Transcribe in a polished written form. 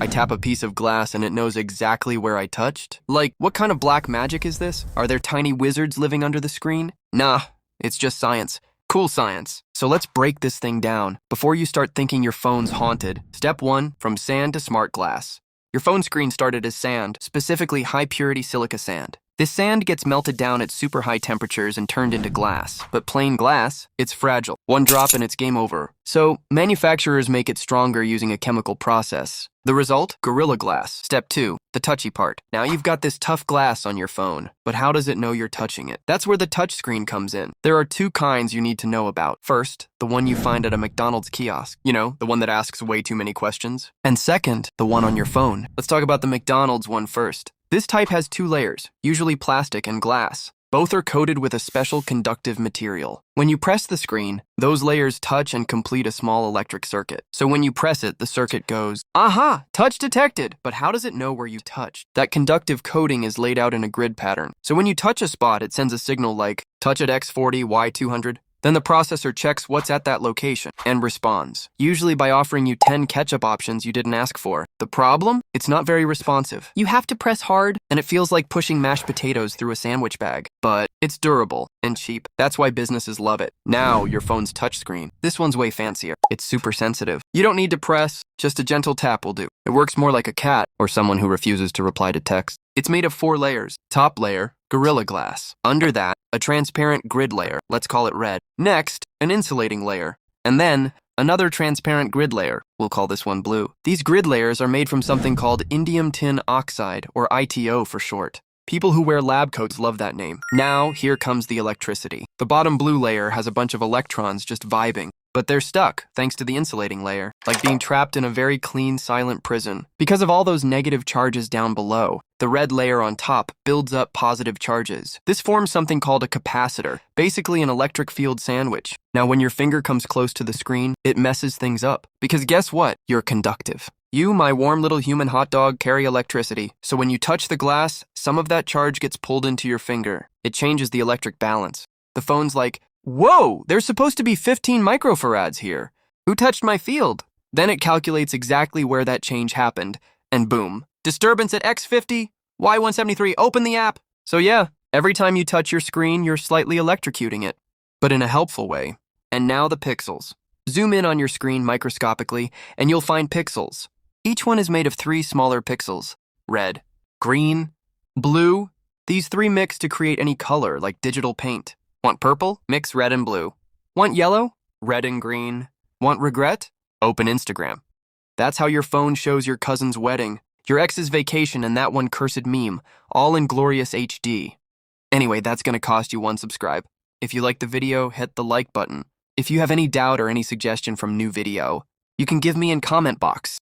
I tap a piece of glass and it knows exactly where I touched? Like, what kind of black magic is this? Are there tiny wizards living under the screen? Nah, it's just science. Cool science. So let's break this thing down. Before you start thinking your phone's haunted, step 1, from sand to smart glass. Your phone screen started as sand, specifically high-purity silica sand. This sand gets melted down at super high temperatures and turned into glass. But plain glass, it's fragile. One drop and it's game over. So, manufacturers make it stronger using a chemical process. The result? Gorilla Glass. Step 2, the touchy part. Now you've got this tough glass on your phone, but how does it know you're touching it? That's where the touch screen comes in. There are 2 kinds you need to know about. First, the one you find at a McDonald's kiosk. You know, the one that asks way too many questions. And second, the one on your phone. Let's talk about the McDonald's one first. This type has 2 layers, usually plastic and glass. Both are coated with a special conductive material. When you press the screen, those layers touch and complete a small electric circuit. So when you press it, the circuit goes, aha, touch detected. But how does it know where you touched? That conductive coating is laid out in a grid pattern. So when you touch a spot, it sends a signal like, touch at X40, Y200. Then the processor checks what's at that location and responds, usually by offering you 10 ketchup options you didn't ask for. The problem? It's not very responsive. You have to press hard, and it feels like pushing mashed potatoes through a sandwich bag. But it's durable and cheap. That's why businesses love it. Now, your phone's touchscreen. This one's way fancier. It's super sensitive. You don't need to press, just a gentle tap will do. It works more like a cat or someone who refuses to reply to text. It's made of 4 layers. Top layer, Gorilla Glass. Under that, a transparent grid layer, let's call it red. Next, an insulating layer. And then, another transparent grid layer, we'll call this one blue. These grid layers are made from something called Indium Tin Oxide, or ITO for short. People who wear lab coats love that name. Now, here comes the electricity. The bottom blue layer has a bunch of electrons just vibing. But they're stuck, thanks to the insulating layer, like being trapped in a very clean, silent prison. Because of all those negative charges down below, the red layer on top builds up positive charges. This forms something called a capacitor, basically an electric field sandwich. Now, when your finger comes close to the screen, it messes things up. Because guess what? You're conductive. You, my warm little human hot dog, carry electricity. So when you touch the glass, some of that charge gets pulled into your finger. It changes the electric balance. The phone's like, whoa, there's supposed to be 15 microfarads here. Who touched my field? Then it calculates exactly where that change happened, and boom. Disturbance at X50, Y173, open the app. So yeah, every time you touch your screen, you're slightly electrocuting it, but in a helpful way. And now the pixels. Zoom in on your screen microscopically, and you'll find pixels. Each one is made of 3 smaller pixels. Red, green, blue. These 3 mix to create any color, like digital paint. Want purple? Mix red and blue. Want yellow? Red and green. Want regret? Open Instagram. That's how your phone shows your cousin's wedding, your ex's vacation, and that one cursed meme, all in glorious HD. Anyway, that's gonna cost you 1 subscribe. If you liked the video, hit the like button. If you have any doubt or any suggestion from new video, you can give me in comment box.